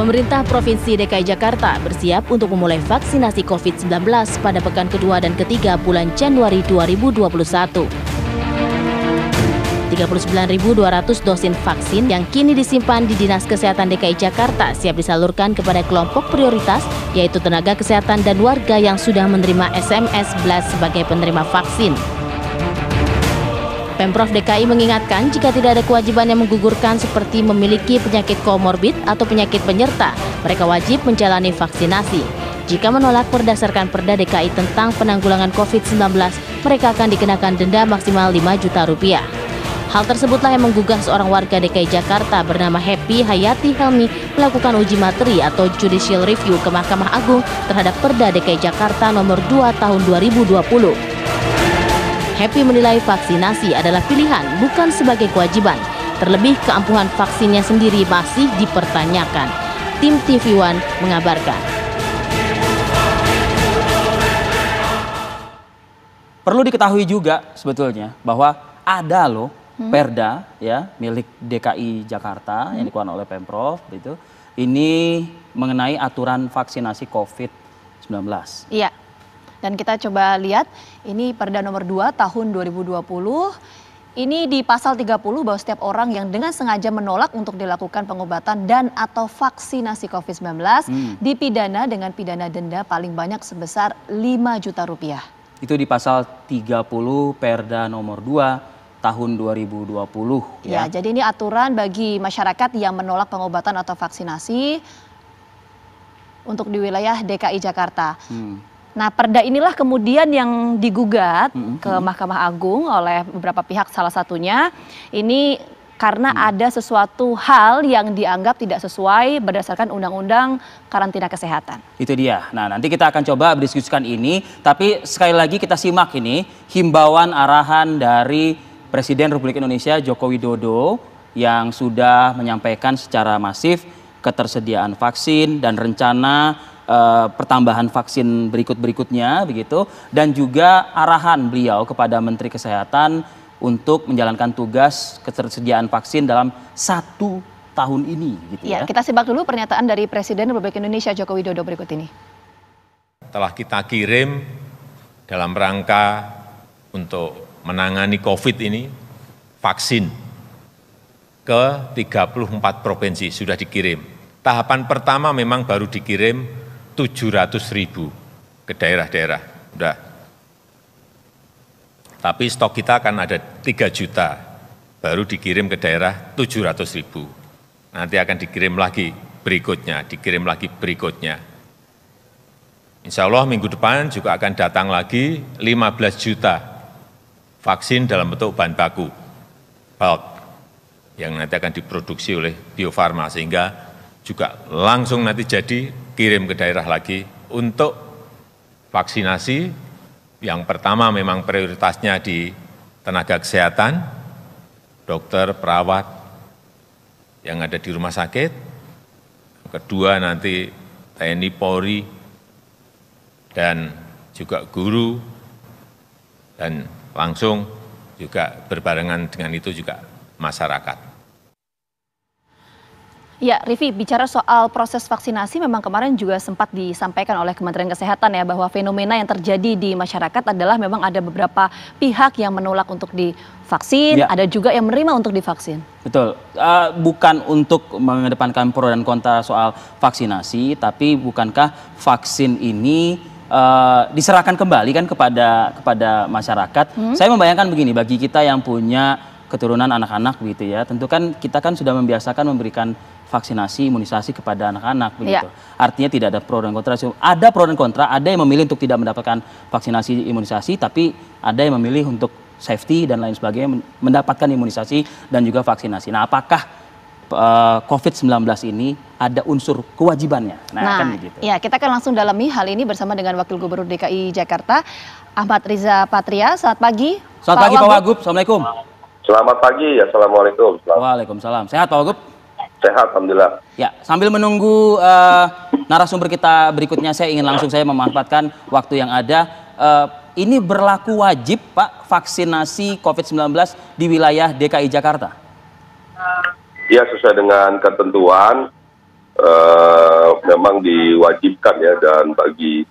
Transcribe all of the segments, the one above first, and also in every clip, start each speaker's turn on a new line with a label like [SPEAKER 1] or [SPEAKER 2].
[SPEAKER 1] Pemerintah Provinsi DKI Jakarta bersiap untuk memulai vaksinasi COVID-19 pada pekan kedua dan ketiga bulan Januari 2021. 39.200 dosis vaksin yang kini disimpan di Dinas Kesehatan DKI Jakarta siap disalurkan kepada kelompok prioritas, yaitu tenaga kesehatan dan warga yang sudah menerima SMS BLAS sebagai penerima vaksin. Pemprov DKI mengingatkan jika tidak ada kewajiban yang menggugurkan seperti memiliki penyakit komorbid atau penyakit penyerta, mereka wajib menjalani vaksinasi. Jika menolak berdasarkan Perda DKI tentang penanggulangan COVID-19, mereka akan dikenakan denda maksimal 5 juta rupiah. Hal tersebutlah yang menggugah seorang warga DKI Jakarta bernama Happy Hayati Helmi melakukan uji materi atau judicial review ke Mahkamah Agung terhadap Perda DKI Jakarta nomor 2 tahun 2020. Happy menilai vaksinasi adalah pilihan, bukan sebagai kewajiban. Terlebih keampuhan vaksinnya sendiri masih dipertanyakan. Tim TV One mengabarkan.
[SPEAKER 2] Perlu diketahui juga sebetulnya bahwa ada loh Perda ya milik DKI Jakarta yang dikeluarkan oleh Pemprov itu. Ini mengenai aturan vaksinasi COVID-19.
[SPEAKER 3] Iya. Dan kita coba lihat, ini Perda nomor 2 tahun 2020, ini di pasal 30 bahwa setiap orang yang dengan sengaja menolak untuk dilakukan pengobatan dan atau vaksinasi COVID-19 dipidana dengan pidana denda paling banyak sebesar 5 juta rupiah.
[SPEAKER 2] Itu di pasal 30 Perda nomor 2 tahun 2020.
[SPEAKER 3] Ya, jadi ini aturan bagi masyarakat yang menolak pengobatan atau vaksinasi untuk di wilayah DKI Jakarta. Nah, Perda inilah kemudian yang digugat ke Mahkamah Agung oleh beberapa pihak, salah satunya ini karena ada sesuatu hal yang dianggap tidak sesuai berdasarkan Undang-Undang Karantina Kesehatan. Itu
[SPEAKER 2] dia. Nah, nanti kita akan coba berdiskusikan ini, tapi sekali lagi kita simak ini himbauan arahan dari Presiden Republik Indonesia Joko Widodo yang sudah menyampaikan secara masif ketersediaan vaksin dan rencana pertambahan vaksin berikutnya begitu, dan juga arahan beliau kepada Menteri Kesehatan untuk menjalankan tugas ketersediaan vaksin dalam 1 tahun ini gitu ya.
[SPEAKER 3] Kita simak dulu pernyataan dari Presiden Republik Indonesia Joko Widodo berikut ini.
[SPEAKER 4] Telah kita kirim dalam rangka untuk menangani COVID ini vaksin ke 34 provinsi sudah dikirim. Tahapan pertama memang baru dikirim 700.000 ke daerah-daerah, udah. Tapi stok kita akan ada 3 juta, baru dikirim ke daerah 700.000. Nanti akan dikirim lagi berikutnya, Insya Allah minggu depan juga akan datang lagi 15 juta vaksin dalam bentuk bahan baku, bulk, yang nanti akan diproduksi oleh Bio Farma, sehingga juga langsung nanti jadi kirim ke daerah lagi untuk vaksinasi. Yang pertama memang prioritasnya di tenaga kesehatan, dokter, perawat yang ada di rumah sakit. Kedua nanti TNI, Polri, dan juga guru, dan langsung juga berbarengan dengan itu juga masyarakat.
[SPEAKER 3] Ya, Rivi, bicara soal proses vaksinasi memang kemarin juga sempat disampaikan oleh Kementerian Kesehatan ya, bahwa fenomena yang terjadi di masyarakat adalah memang ada beberapa pihak yang menolak untuk divaksin, ada juga yang menerima untuk divaksin.
[SPEAKER 2] Betul, bukan untuk mengedepankan pro dan kontra soal vaksinasi, tapi bukankah vaksin ini diserahkan kembali kan kepada masyarakat? Saya membayangkan begini, bagi kita yang punya keturunan anak-anak begitu ya, tentu kan kita kan sudah membiasakan memberikan vaksinasi, imunisasi kepada anak-anak begitu. Artinya tidak ada pro dan kontra. Ada pro dan kontra, ada yang memilih untuk tidak mendapatkan vaksinasi, imunisasi, tapi ada yang memilih untuk safety dan lain sebagainya mendapatkan imunisasi dan juga vaksinasi. Nah, apakah COVID-19 ini ada unsur kewajibannya?
[SPEAKER 3] Nah,
[SPEAKER 2] kan begitu.
[SPEAKER 3] Ya, kita akan langsung dalami hal ini bersama dengan Wakil Gubernur DKI Jakarta, Ahmad Riza Patria. Selamat pagi.
[SPEAKER 2] Selamat pagi Pak Wagub. Assalamualaikum.
[SPEAKER 5] Selamat pagi, assalamualaikum.
[SPEAKER 2] Waalaikumsalam. Sehat Pak Wagub?
[SPEAKER 5] Sehat, alhamdulillah.
[SPEAKER 2] Ya, sambil menunggu narasumber kita berikutnya, saya ingin langsung memanfaatkan waktu yang ada. Ini berlaku wajib Pak vaksinasi COVID-19 di wilayah DKI Jakarta?
[SPEAKER 5] Ya, sesuai dengan ketentuan memang diwajibkan ya, dan bagi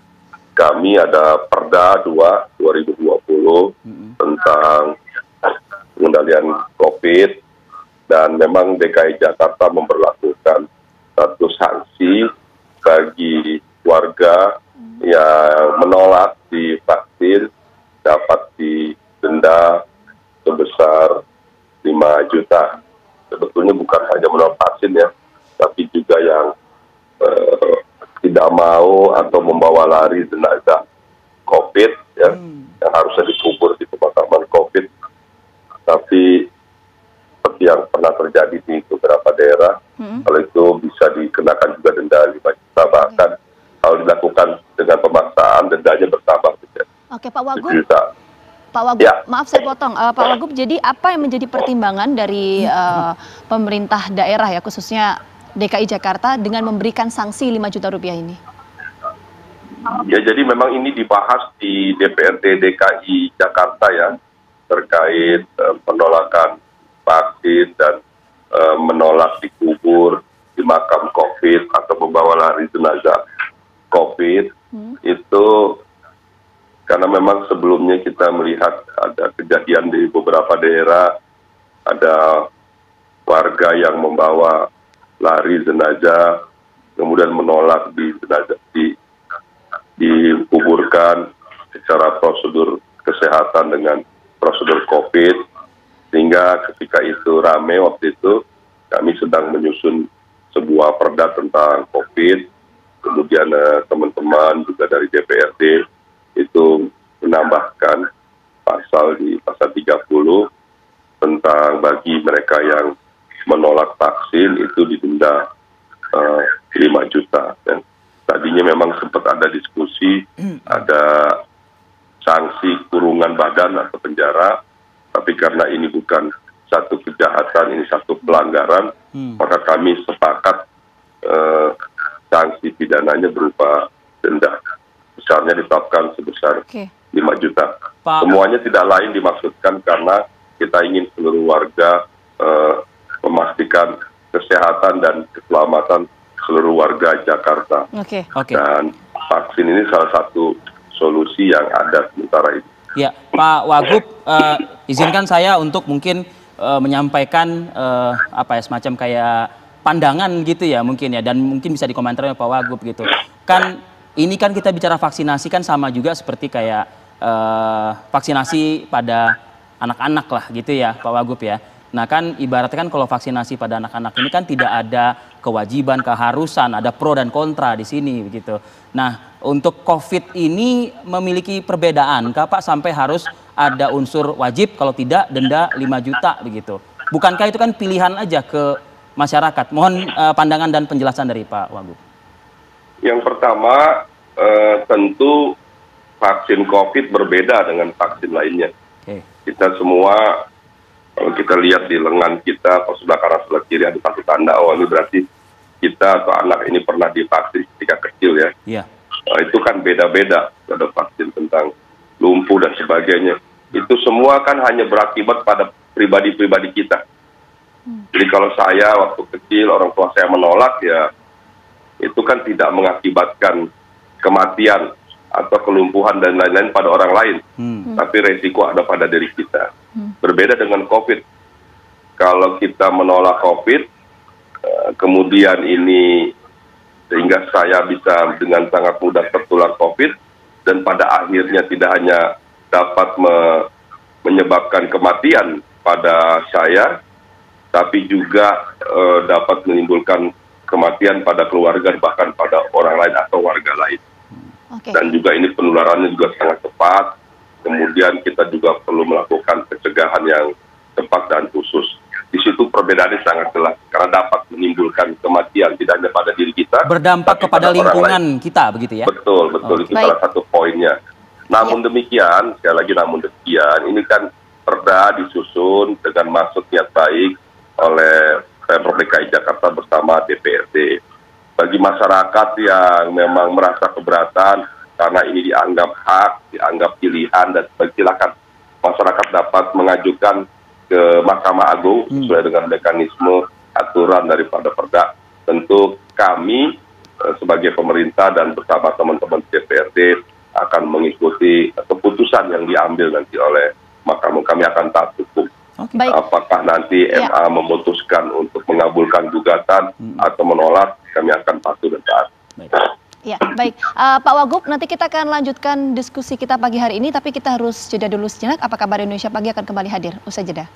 [SPEAKER 5] kami ada Perda 2/2020 tentang pengendalian COVID, dan memang DKI Jakarta memberlakukan satu sanksi bagi warga yang menolak divaksin dapat didenda sebesar 5 juta. Sebetulnya bukan hanya menolak vaksin ya, tapi juga yang tidak mau atau membawa lari jenazah COVID ya, yang harusnya dikubur di pemakaman COVID. Tapi seperti yang pernah terjadi di beberapa daerah, kalau itu bisa dikenakan juga denda 5 juta, bahkan kalau dilakukan dengan pemaksaan dendanya bertambah.
[SPEAKER 3] Oke, Pak Wagub. Pak Wagub,
[SPEAKER 5] Ya.
[SPEAKER 3] maaf saya potong. Pak Wagub, jadi apa yang menjadi pertimbangan dari pemerintah daerah ya, khususnya DKI Jakarta dengan memberikan sanksi 5 juta rupiah ini?
[SPEAKER 5] Ya, jadi memang ini dibahas di DPRD DKI Jakarta ya, terkait penolakan vaksin dan menolak dikubur di makam COVID atau membawa lari jenazah COVID. Itu karena memang sebelumnya kita melihat ada kejadian di beberapa daerah, ada warga yang membawa lari jenazah, kemudian menolak dikuburkan secara prosedur kesehatan dengan prosedur COVID, sehingga ketika itu rame waktu itu, kami sedang menyusun sebuah perda tentang COVID, kemudian teman-teman juga dari DPRD itu menambahkan pasal di pasal 30 tentang bagi mereka yang menolak vaksin itu didenda 5 juta. Dan tadinya memang sempat ada diskusi, ada sanksi kurungan badan atau penjara, tapi karena ini bukan satu kejahatan, ini satu pelanggaran, maka kami sepakat sanksi pidananya berupa denda. Besarnya ditetapkan sebesar 5 juta. Semuanya tidak lain dimaksudkan karena kita ingin seluruh warga memastikan kesehatan dan keselamatan seluruh warga Jakarta. Dan vaksin ini salah satu solusi yang ada sementara ini.
[SPEAKER 2] Ya, Pak Wagub, izinkan saya untuk mungkin menyampaikan semacam kayak pandangan gitu ya mungkin ya, dan mungkin bisa dikomentari oleh Pak Wagub gitu. Kan ini kan kita bicara vaksinasi kan sama juga seperti kayak vaksinasi pada anak-anak lah gitu ya Pak Wagub ya. Nah kan ibaratnya kan kalau vaksinasi pada anak-anak ini kan tidak ada kewajiban, keharusan, ada pro dan kontra di sini begitu. Nah untuk COVID ini memiliki perbedaan, Pak, sampai harus ada unsur wajib, kalau tidak denda 5 juta begitu. Bukankah itu kan pilihan aja ke masyarakat? Mohon pandangan dan penjelasan dari Pak Wagub.
[SPEAKER 5] Yang pertama, tentu vaksin COVID berbeda dengan vaksin lainnya. Kita semua, kalau kita lihat di lengan kita, atau sebelah kanan sebelah kiri ada satu tanda, oh ini berarti kita atau anak ini pernah divaksin ketika kecil ya. Itu kan beda-beda, ada vaksin tentang lumpuh dan sebagainya. Itu semua kan hanya berakibat pada pribadi-pribadi kita. Jadi kalau saya waktu kecil, orang tua saya menolak ya, itu kan tidak mengakibatkan kematian atau kelumpuhan dan lain-lain pada orang lain, tapi resiko ada pada diri kita. Berbeda dengan COVID. Kalau kita menolak COVID, kemudian ini sehingga saya bisa dengan sangat mudah tertular COVID, dan pada akhirnya tidak hanya dapat menyebabkan kematian pada saya, tapi juga dapat menimbulkan kematian pada keluarga, bahkan pada orang lain atau warga lain. Dan juga ini penularannya juga sangat cepat. Kemudian kita juga perlu melakukan pencegahan yang tepat dan khusus. Di situ perbedaannya sangat jelas, karena dapat menimbulkan kematian tidak hanya pada diri kita,
[SPEAKER 2] berdampak kepada lingkungan kita, begitu ya?
[SPEAKER 5] Betul, itu salah satu poinnya. Namun demikian, sekali lagi namun demikian, ini kan perda disusun dengan maksud niat baik oleh Pemprov DKI Jakarta bersama DPRD. Bagi masyarakat yang memang merasa keberatan karena ini dianggap hak, dianggap pilihan, dan silakan masyarakat dapat mengajukan ke Mahkamah Agung sesuai dengan mekanisme aturan daripada perda. tentu kami sebagai pemerintah dan bersama teman-teman DPRD akan mengikuti keputusan yang diambil nanti oleh Mahkamah. Kami akan taat hukum.
[SPEAKER 3] Baik.
[SPEAKER 5] Apakah nanti MA memutuskan untuk mengabulkan gugatan atau menolak, kami akan patuh dan taat.
[SPEAKER 3] Ya, baik. Pak Wagub, nanti kita akan lanjutkan diskusi kita pagi hari ini, tapi kita harus jeda dulu sejenak. Apa kabar Indonesia Pagi akan kembali hadir usai jeda.